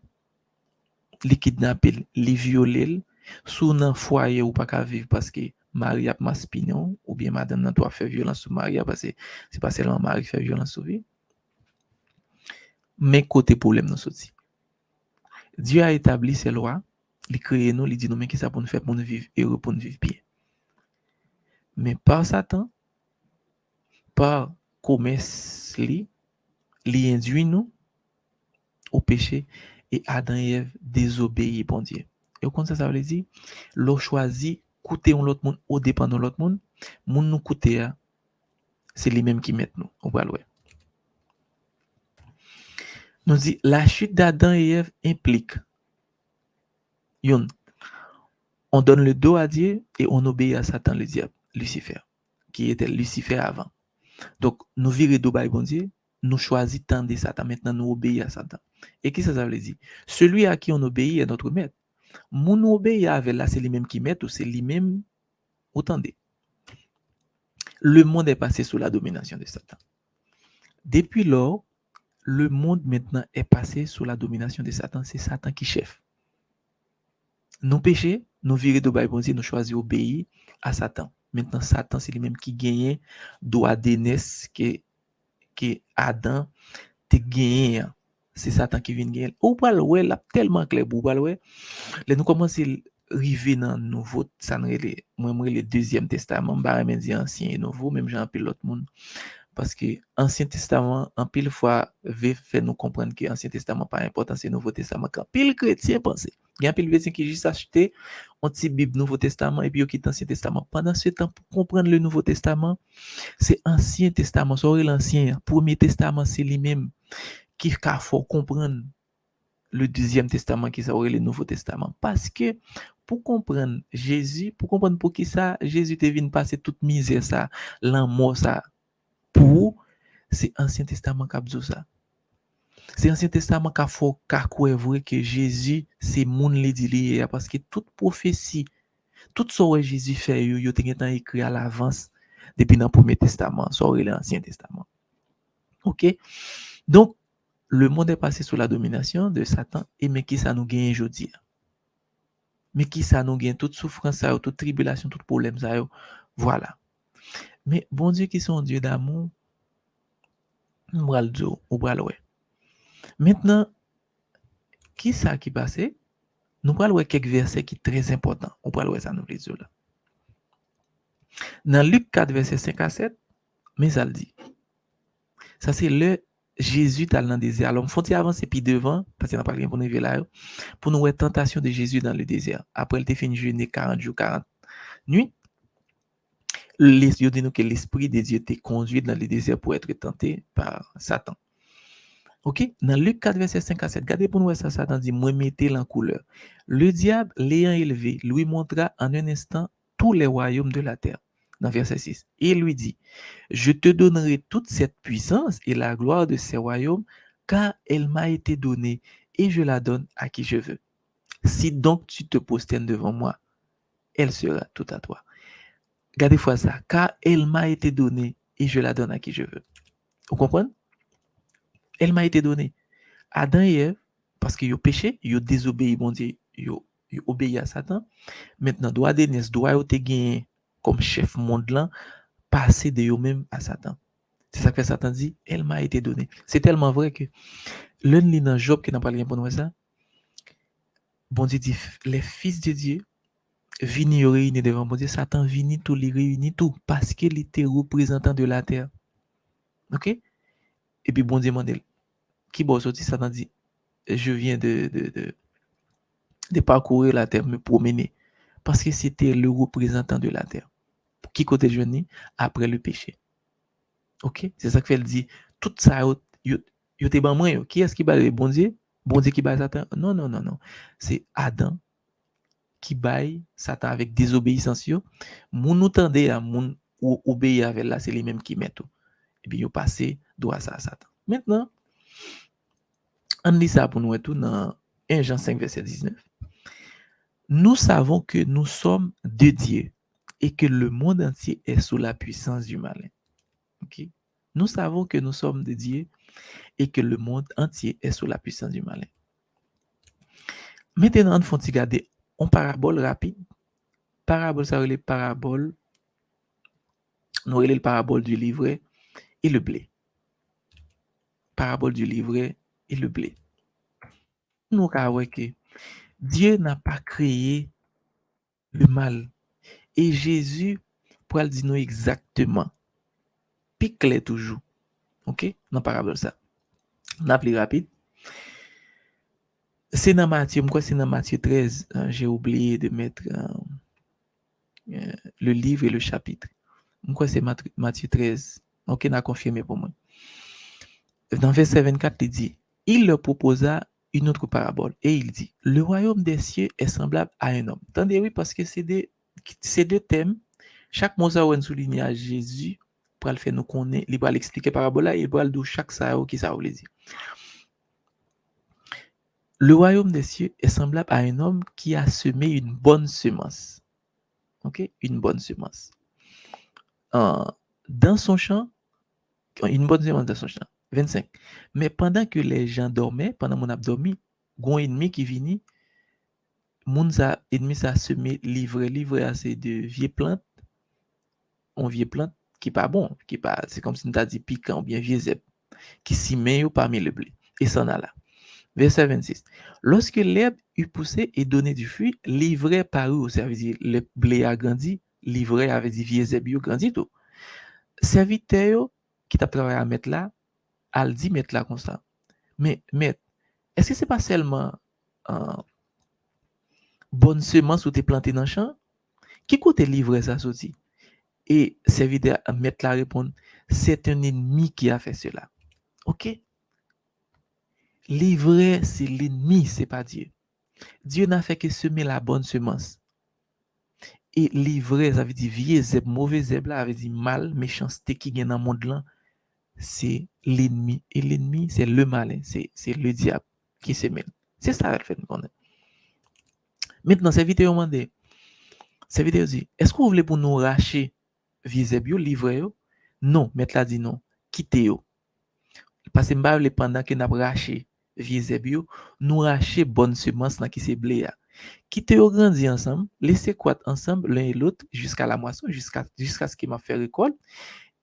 les kidnapper, les violer, sous nan foyer ou pas qu'à vivre parce que Marie a maspignon ou bien madame nan toi fait violence sur Marie parce que c'est pas seulement Marie fait violence sur lui. Mais côté problème nous sorti. Dieu a établi ses lois, il crée nous, il dit nous mais qu'est-ce ça pour nous faire pour nous vivre heureux, pour nous vivre bien. Mais par Satan, par commerce li induit nous au péché et Adam et Ève désobéissent bon Dieu. Et comme ça veut dire, l'on choisit coûter l'autre monde au dépend de l'autre monde, monde nous coûter c'est les mêmes qui mettent nous. On va le nous dit la chute d'Adam et Ève implique on donne le dos à Dieu et on obéit à Satan le diable, Lucifer, qui était Lucifer avant. Donc nous virer dos by bon Dieu, nous choisissons tendre Satan, maintenant nous obéissons à Satan. Et qui ça veut dire? Celui à qui on obéit est notre maître. Mon obéit avec là, c'est lui-même qui met ou c'est lui-même attendez. Le monde est passé sous la domination de Satan. Depuis lors, le monde maintenant est passé sous la domination de Satan. C'est Satan qui chef. Nous péchés, nous virer de Bible, nous choisir obéir à Satan. Maintenant, Satan, c'est lui-même qui gagne droit d'aînesse que Adam te gagné. C'est Satan qui vient gagner. Ou pas le là tellement clair pour pas le là nous commençons arriver dans nouveau ça moi le deuxième testament bah même dire ancien et nouveau même Jean pile l'autre monde parce que ancien testament en pile fois veut faire nous comprendre que ancien testament pas important c'est nouveau testament quand pile chrétien penser il y a pile chrétien qui juste acheter un petit bible nouveau testament et puis qui quitte ancien testament pendant ce temps pour comprendre le nouveau testament c'est ancien testament c'est l'ancien premier testament c'est lui-même qui faut comprendre le deuxième testament qui s'appelle le Nouveau Testament. Parce que pour comprendre Jésus, pour comprendre pour qui ça, Jésus est venu passer toute misère ça, l'amour ça, pour c'est Ancien Testament qui a dit ça. C'est Ancien Testament qui a faut vrai que Jésus c'est moun li di li parce que toute prophétie, tout ce que Jésus fait yo était écrit à l'avance depuis dans le Premier Testament, sur l'Ancien Testament. OK? Donc le monde est passé sous la domination de Satan et mais qui ça nous gagne aujourd'hui? Mais qui ça nous gagne toute souffrance, ça, toute tribulation, tout problème, ça, voilà. Mais bon Dieu qui sont Dieu d'amour, nous va le dire, ou va le Maintenant, qui ça qui passe? Nous allons voir quelques versets qui sont très importants. On va voir ça nous les là. Dans Luc 4, verset 5 à 7, mais ça le dit. Ça, c'est le Jésus dans le désert. Alors, il faut avancer puis devant, parce qu'il n'y a pas rien pour nous là, pour nous voir tentation de Jésus dans le désert. Après, il a fini jeûner 40 jours, 40 nuits. Dieu dit nous que l'Esprit de Dieu t'est conduit dans le désert pour être tenté par Satan. OK? Dans Luc 4, verset 5 à 7, regardez pour nous ça, Satan dit, moi mettez en couleur. Le diable, l'ayant élevé, lui montra en un instant tous les royaumes de la terre. Dans verset 6. Et il lui dit, je te donnerai toute cette puissance et la gloire de ces royaumes, car elle m'a été donnée et je la donne à qui je veux. Si donc tu te prosternes devant moi, elle sera toute à toi. Regardez-moi ça, car elle m'a été donnée et je la donne à qui je veux. Vous comprenez? Elle m'a été donnée. Adam et Ève, parce qu'ils ont péché, ils ont désobéi, bon Dieu, ils ont obéi à Satan. Maintenant, droit d'aînesse, droit de gagner comme chef monde là, passer de eux-mêmes à Satan. C'est ça que Satan dit, elle m'a été donnée. C'est tellement vrai que l'un dans Job qui n'a pas rien pour nous ça. Bon Dieu dit, les fils de Dieu, vini réunis devant bon Dieu, Satan vini tout les réunit tout parce qu'il était représentant de la terre. OK? Et puis bon Dieu demande qui bon sorti Satan dit je viens de parcourir la terre, me promener. Parce que c'était le représentant de la terre. Qui côté je ni après le péché. OK? C'est ça que fait dit tout ça yo te ban moi. Qui est-ce qui bat le bon Dieu? Bon Dieu qui bat Satan? Non, non, non, non. C'est Adam qui baille Satan avec désobéissance yo. Moun nou tande à moun ou obéir avec là, c'est les mêmes qui mettent tout. Et puis yo passé droit ça à Satan. Maintenant, on lit ça pour nous tout dans 1 Jean 5 verset 19. Nous savons que nous sommes de Dieu et que le monde entier est sous la puissance du malin. OK? Nous savons que nous sommes de Dieu et que le monde entier est sous la puissance du malin. Maintenant, on faut regarder une parabole rapide. Parabole, ça relève parabole. Nous relève le parabole du livret et le blé. Parabole du livret et le blé. Nous avons que Dieu n'a pas créé le mal. Et Jésus, pour le dire nous exactement, pique toujours. OK? Dans la parabole ça. On a plus rapide. C'est dans Matthieu, c'est dans Matthieu 13. J'ai oublié de mettre le livre et le chapitre. Pourquoi c'est Matthieu 13? Ok, on a confirmé pour moi. Dans verset 24, il dit, il leur proposa une autre parabole et il dit, le royaume des cieux est semblable à un homme. Attendez, oui, parce que c'est deux thèmes. Chaque mot ça on souligne à Jésus pour le faire nous connaître, il va l'expliquer parabole là, il va le dire chaque ça qui ça veut dire. Le royaume des cieux est semblable à un homme qui a semé une bonne semence. OK? Une bonne semence. Dans son champ, une bonne semence dans son champ. 25. Mais pendant que les gens dormaient, pendant mon abdomen, gon ennemi qui vini, moun sa ennemi ça semé livré assez de vieilles plantes, on vieille plante qui pas bon, qui pas c'est comme si on t'a dit piquant ou bien vieux zèbre qui s'y met parmi le blé et s'en a là. Verset 26. Lorsque l'herbe eut poussé et donné du fruit, l'ivraie parut, ça veut dire le blé a grandi, l'ivraie avait dit vieux zèbre grandi tout. Serviteur qui t'a travaillé à mettre là, al dit mettre là comme ça. Mais est-ce que c'est pas seulement bonne semence ou t'es planté dans le champ? Qui côté livrer ça sorti? Et serviteur à mettre là répondre, c'est un ennemi qui a fait cela. OK? Livrer, c'est l'ennemi, c'est pas Dieu. Dieu n'a fait que semer la bonne semence. Et livrer, ça veut dire vieux zèbre, mauvais zèbre là, ça veut dire mal, méchanceté qui vient dans le monde là. C'est l'ennemi. Et l'ennemi, c'est le malin, c'est le diable qui se mêle. C'est ça qu'elle fait nous connaître. Maintenant, cette vidéo demande, cette vidéo dit, est-ce que vous voulez pour nous racheter vieux livrer? Non, mettre là dit non, quittez yo. Parce que m'ba pendant que n'a racheté vieux nous racheter bonne semence dans qui c'est blé. Quittez yo grandi ensemble, laissez croître ensemble l'un et l'autre jusqu'à la moisson, jusqu'à ce qu'il m'a fait récolte.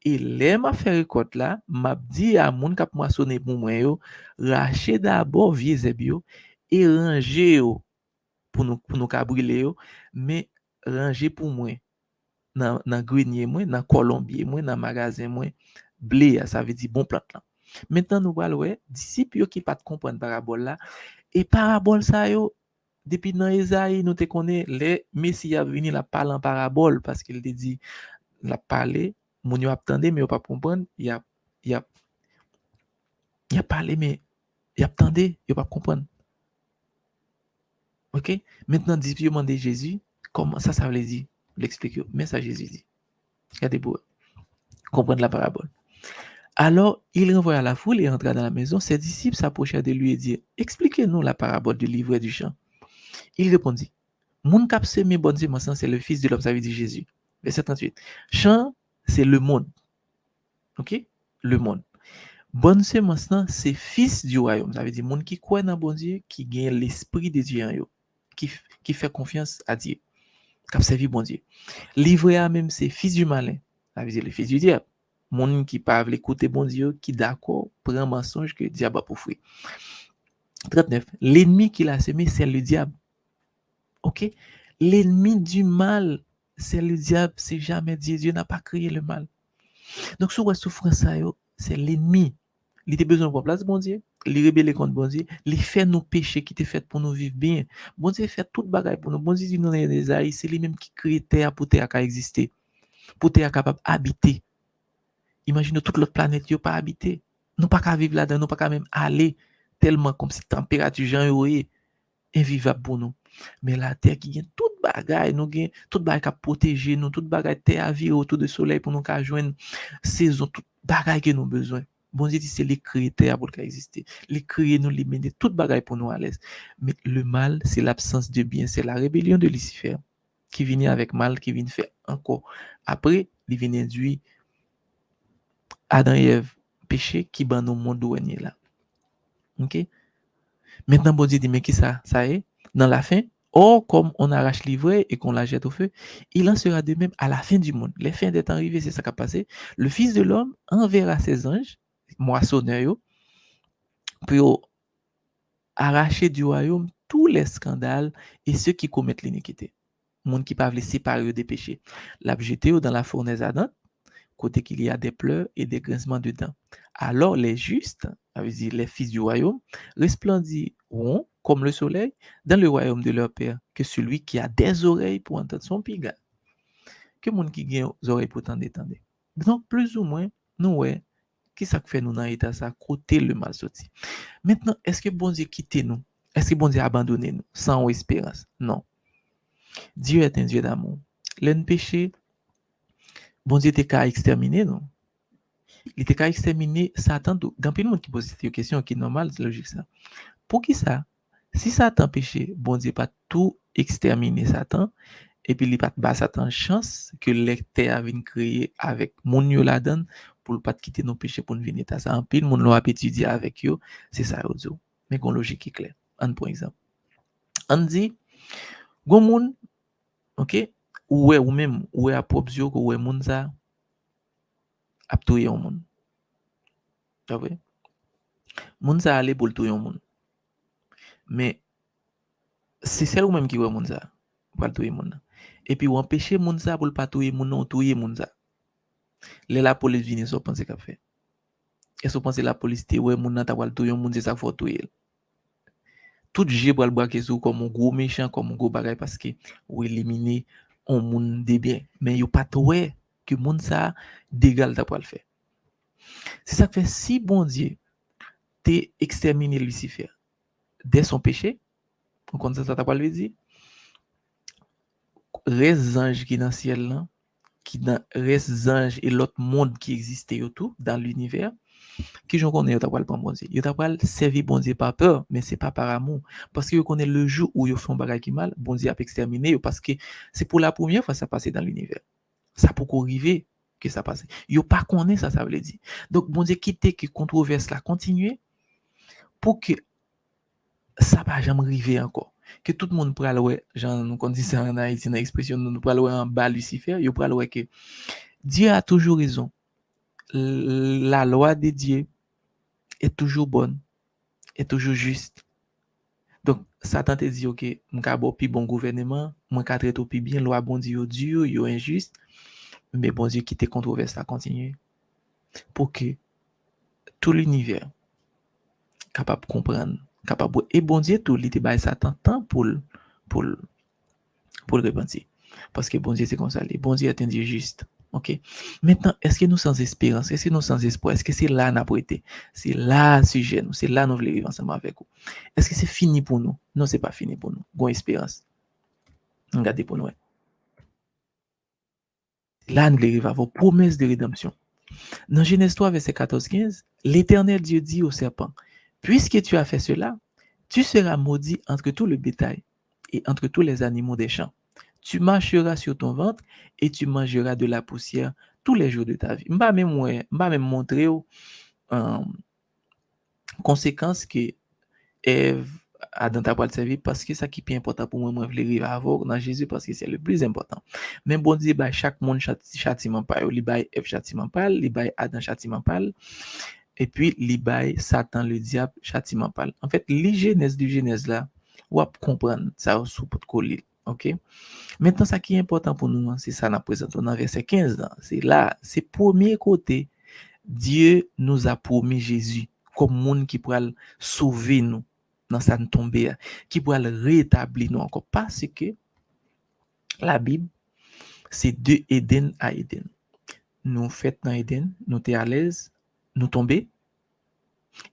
Et les m'a fait récolte là, m'a dit à moun k'ap moissonner pour moi yo, racheter d'abord vieux zebio et ranger yo pour nous ka brûler yo, mais ranger pour moi dans grenier moi, dans colombier moi, dans magasin moi, blé ça veut dire bon plante là. Maintenant nous va ouais, disciples qui pas comprendre parabole là et parabole ça yo depuis dans Isaïe nous te connaît les Messie a venu la parler en parabole parce qu'il te dit la parler moun yo attendait mais yo pas comprendre il a parlé mais il attendait yo pas comprendre. OK? Maintenant disciples demandé Jésus comment ça veut dire l'expliquer mais ça Jésus dit. Regardez pour comprendre la parabole. Alors, il renvoya la foule et entra dans la maison. Ses disciples s'approchèrent de lui et dirent, expliquez-nous la parabole du livret du champ. Il répondit, moun k'ap semé bonne semence, c'est le fils de l'homme, ça veut dire Jésus. Verset 38. Champ, c'est le monde. OK? Le monde. Bonne semence, c'est fils du royaume. Ça veut dire monde qui croit dans bon Dieu, qui gagne l'esprit de Dieu en eux, qui fait confiance à Dieu, qui a servi bon Dieu. Livret à même, c'est fils du malin. Ça veut dire le fils du diable. Monde qui parle écouter bon Dieu, qui d'accord, prend mensonge que diable a pour fruit. 39. L'ennemi qui l'a semé, c'est le diable. OK? L'ennemi du mal, c'est le diable, c'est jamais Dieu. Dieu n'a pas créé le mal. Donc, sur la souffrance, c'est l'ennemi. Il a besoin de place, bon Dieu. li rebelle contre bon Dieu, li fait nous pécher qui était fait pour nous vivre bien. Bon Dieu fait toute bagaille pour nous. Bon Dieu dit nous dans Isaïe, c'est lui même qui crée terre pour terre à exister, pour terre capable habiter. Imaginez toute l'autre planète yo pas habiter. Nous pas qu'à vivre là-dedans, nous pas qu'à même aller tellement comme si température Jean yoé invivable pour nous. Mais la terre qui gagne toute bagaille, nous gagne toute bagaille qui protéger nous, toute bagaille terre à vivre autour du soleil pour nous qu'à joindre saison, toute bagaille que nous besoin. Bon Dieu dit c'est les créer terre pour qu'à exister. Les créer nous, les mener toute bagaille pour nous à l'aise. Mais le mal, c'est l'absence de bien, c'est la rébellion de Lucifer qui vient avec mal, qui vient faire encore. Après, il vient induire Adam et Ève péché qui ban au monde douanier là. OK? Maintenant, bon Dieu dit, mais qui ça? Ça est, dans la fin, or, comme on arrache l'ivraie et qu'on la jette au feu, il en sera de même à la fin du monde. Les fins d'être arrivées, c'est ça qui a passé. Le Fils de l'homme enverra ses anges, moissonneurs, pour arracher du royaume tous les scandales et ceux qui commettent l'iniquité. Monde qui peuvent les séparer des péchés. L'a jeté dans la fournaise ardente, côté qu'il y a des pleurs et des grincements de dents. Alors les justes, ça veut dire les fils du royaume, resplendiront comme le soleil dans le royaume de leur Père, que celui qui a des oreilles pour entendre son piga. Que monde qui a des oreilles pour entendre. Donc, plus ou moins, nous, ouais, qui ça fait nous dans l'état ça, côté le mal sorti. Maintenant, est-ce que bon Dieu quitte nous? Est-ce que bon Dieu abandonne nous sans espérance? Non. Dieu est un Dieu d'amour. L'un péché, bon Dieu était qu'à exterminer, non? Il était qu'à exterminer Satan. Dans plein de monde qui pose cette question qui est normale, c'est logique ça. Pour qui ça? Si Satan péché, bon Dieu pas tout exterminer Satan, et puis il pas bas Satan chance que les terres viennent créer avec mon yo la donne pour ne pas quitter nos péchés pour venir à ça. En pile, mon l'a étudié avec eux, c'est ça audio. Mais qu'on logique est claire. Un par exemple. On dit, gon moun, OK? Ou même, ou à propre yeux, ou moun ça, a tué un moun. Tu vois? Moun ça aller pour tuer un moun. Mais c'est celle ou même qui voit moun ça, pour tuer moun. Et puis ou empêcher moun ça pour pas tuer moun non, tuer moun ça. La police vient so penser qu'a fait. Et so penser la police te ouais moun nan ta pral tuer moun c'est ça faut tuer. Tout jè pral braquer sou comme un gros méchant, comme un gros bagay parce que ou éliminer un moun de bien. Mais yo pas ouais que moun ça d'égal ta pral faire. C'est ça que fait si bon Dieu t'es exterminé Lucifer dès son péché, comme ça t'a pral dire reste ange qui dans ciel là, qui dans reste ange et l'autre monde qui existait autour dans l'univers. Qui j'en connais, yo t'a pas le bon Dieu. Yo t'a pas servi bon Dieu par peur, mais c'est pas par amour. Parce que yo connaît le jour où yo font bagay qui mal, bon Dieu a exterminé yo parce que c'est pour la première fois ça passe dans l'univers. Ça pour arriver que ça passe. Yo pas connaît ça, ça veut dire. Donc bon Dieu quitter que controverse là continuer pour que ça va jamais arriver encore. Que tout le monde pral ouais, genre nous qu'on dit ça en Haïti dans l'expression nous pral ouais en bas Lucifer, yo pral ouais que Dieu a toujours raison. La loi de Dieu est toujours bonne, est toujours juste. Donc, Satan te dit, ok, m'ka bo pi bon gouvernement, m'ka traite pi bien, loi bon Dieu dur, yo injuste, mais bon Dieu qui te controverse à continuer pour que tout l'univers capable de comprendre, capable et bon Dieu tout il te bail Satan temps pour pour le repentir. Parce que bon Dieu c'est comme ça, bon Dieu est un Dieu juste. OK. Maintenant, est-ce que nous sans espérance, est-ce que nous sans espoir, est-ce que c'est là n'a pas été, c'est là sujet nous, c'est là nous voulons vivre ensemble avec vous. Est-ce que c'est fini pour nous? Non, c'est pas fini pour nous. Bonne espérance. Regardez pour nous. Là nous voulons vivre avec promesse de rédemption. Dans Genèse 3 verset 14-15, l'Éternel Dieu dit au serpent: puisque tu as fait cela, tu seras maudit entre tout le bétail et entre tous les animaux des champs. Tu marcheras sur ton ventre et tu mangeras de la poussière tous les jours de ta vie. M'pa même montrer aux conséquences que Ève a dans ta boîte de vie parce que ça qui est important pour moi, je veux avoir dans Jésus parce que c'est le plus important. Mais bon Dieu, bah, chaque monde châtiment par eux, li bay Ève châtiment par, li bay Adam châtiment par, et puis li bay Satan le diable châtiment par. En fait, les Genèse du Genèse là, ou à comprendre ça sous pour coller. OK? Maintenant, ça qui est important pour nous, c'est ça nous présente dans verset 15. C'est là, c'est premier côté. Dieu nous a promis Jésus comme monde qui pourrait sauver nous dans sa tombée, qui pourrait rétablir nous encore parce que la Bible c'est de Éden à Éden. Nous fait dans Éden, nous t'es à l'aise, nous tomber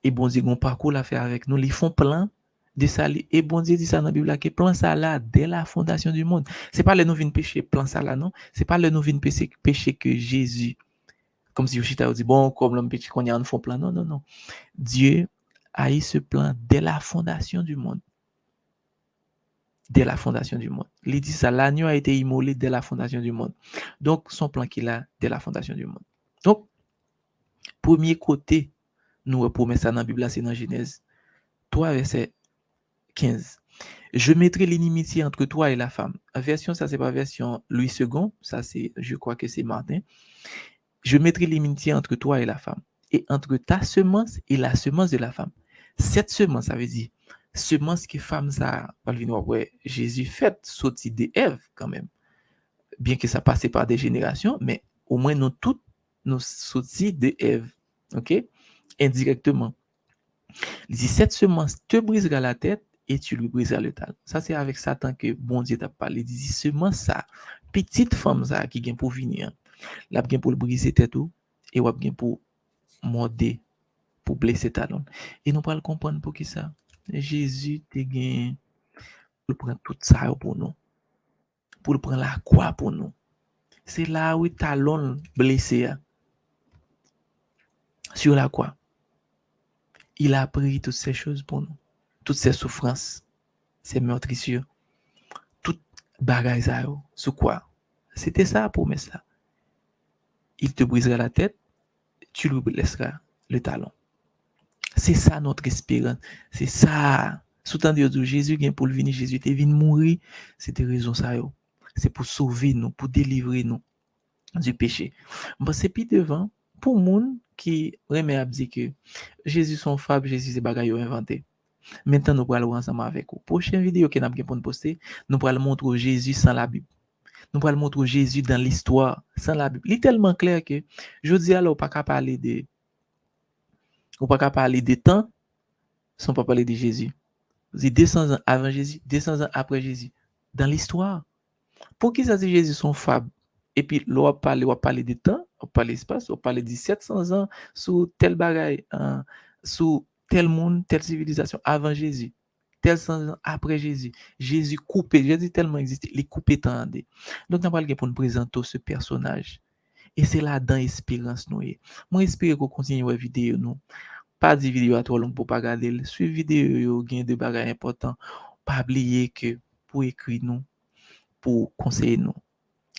et bon Dieu un parcours la faire avec nous, ils font plein de ça et bon Dieu dit ça dans la Bible là que plan ça là dès la fondation du monde. C'est pas le nous vinn pécher plan ça là non, c'est pas le nous vinn pécher que Jésus comme si Yoshita dit bon comme l'homme péché qu'on y a un fond plan non. Dieu a eu ce plan dès la fondation du monde. Dès la fondation du monde. Il dit ça, l'agneau a été immolé dès la fondation du monde. Donc, son plan qu'il a dès la fondation du monde. Donc, premier côté, nous repromettons ça dans la Bible, c'est dans Genèse 3, verset 15. Je mettrai l'inimitié entre toi et la femme. La version, ça, c'est pas version Louis II, ça, c'est, je crois que c'est Martin. Je mettrai l'inimitié entre toi et la femme, et entre ta semence et la semence de la femme. Cette semence, ça veut dire, semence que femme ça, ouais, Jésus fait sortir de Ève quand même. Bien que ça passe par des générations, mais au moins nous toutes nous sortis de Ève. OK? Indirectement. Il dit cette semence te brisera la tête et tu lui briseras le talon. Ça c'est avec Satan que bon Dieu t'a parlé. Il dit semence ça, petite femme ça qui vient pour venir. Là bien pour le briser tête tout et ou bien pour morder pour blesser talon. Et nous pas le comprendre pour qui ça. Jésus te gain pour prendre tout ça pour nous. Pour prendre la croix pour nous. C'est là où talon blessé sur la croix. Il a pris toutes ces choses pour nous. Toutes ces souffrances, ces meurtrissures, toutes bagailles sur quoi? C'était ça pour mettre ça. Il te brisera la tête, tu lui laisseras le talon. C'est ça notre espérance. C'est ça. Sous-temps de Jésus vient pour venir, Jésus est venu mourir. C'était raison ça. C'est pour sauver nous, pour délivrer nous du péché. Bon, c'est puis devant, pour monde qui remet à dire que Jésus son fable, Jésus c'est bagaille inventé. Maintenant, nous allons ensemble avec vous. Prochaine vidéo que nous allons poster, nous allons montrer Jésus sans la Bible. Nous allons montrer Jésus dans l'histoire sans la Bible. Il est tellement clair que je dis alors, on ne peut pas parler de temps sans pas parler de Jésus. C'est 200 ans avant Jésus, 200 ans après Jésus. Dans l'histoire. Pour qui ça c'est Jésus son fable? Et puis, on va parler de temps, on va parler d'espace, on va parler de 700 ans sous tel bagaille, sous tel monde, telle civilisation avant Jésus, tel 100 ans après Jésus. Jésus coupé, Jésus tellement existé, il est coupé tant. Donc, nous allons pour nous présenter ce personnage. Et c'est là dans l'espérance nous. Moi, j'espère qu'on continue la vidéo nous. Pas de vidéo à trop long pour pas regarder. Suivez vidéo, il y a des bagages importants. Pas oublier que pour écrire nous, pour conseiller nous.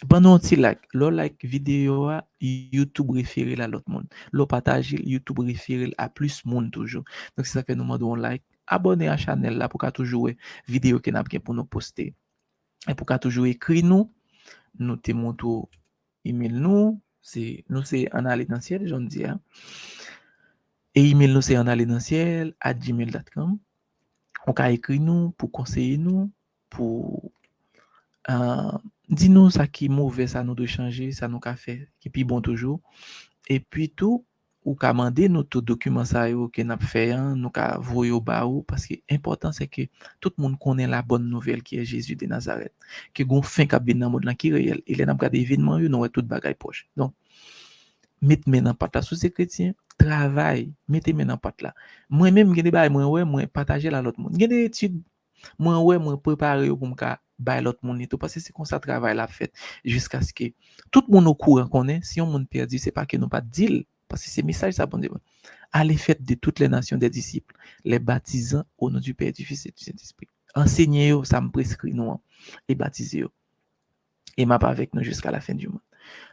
Bon, non, si like, le like vidéo à YouTube référé à l'autre monde. Le partage YouTube référé à plus monde toujours. Donc, si ça fait nous demandons like, abonnez à la chaîne là pour qu'à toujours vidéo que n'a bien pour nous poster. Et pour qu'à toujours écrire nous te montre email nous, c'est en aller dans ciel, j'en dis hein. Et email nous c'est en aller dans ciel @gmail.com. On peut écrire nous pour conseiller nous, pour dis-nous ça qui est mauvais, ça nous doit changer, ça nous a fait, qui puis bon toujours. Et puis tout, ou qu'à demander notre document ça que n'a fait, nous qu'à voyer au bas parce que important c'est que tout le monde connaît la bonne nouvelle qui est Jésus de Nazareth, que gon fin qu'a bien dans monde là qui réel, il est n'a pas d'événement, nous tout bagaille proche. Donc mettez maintenant patte là sous ces chrétiens, travail, mettez maintenant patte là. Moi même j'ai des bail moi partager là l'autre monde. J'ai des études moi préparer pour me bay l'autre monde et tout parce que c'est comme ça travail la fait jusqu'à ce que tout le monde au courant connaît si on monde perdu c'est pas que nous pas dire parce que c'est message ça bon allez faites de toutes les nations des disciples les baptisant au nom du Père du Fils et du Saint-Esprit enseignez ça me prescrit nous et baptisez et m'a pas avec nous jusqu'à la fin du monde.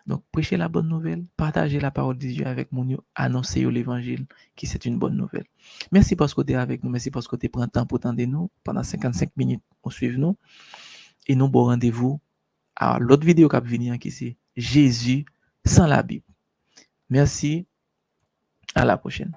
Donc prêchez la bonne nouvelle, partagez la parole de Dieu avec mon annoncez l'évangile qui c'est une bonne nouvelle. Merci parce que tu es avec nous, merci parce que tu prends temps pour tendre nous pendant 55 minutes pour suivre nous et nous bon rendez-vous à l'autre vidéo qui va venir qui c'est Jésus sans la Bible. Merci, à la prochaine.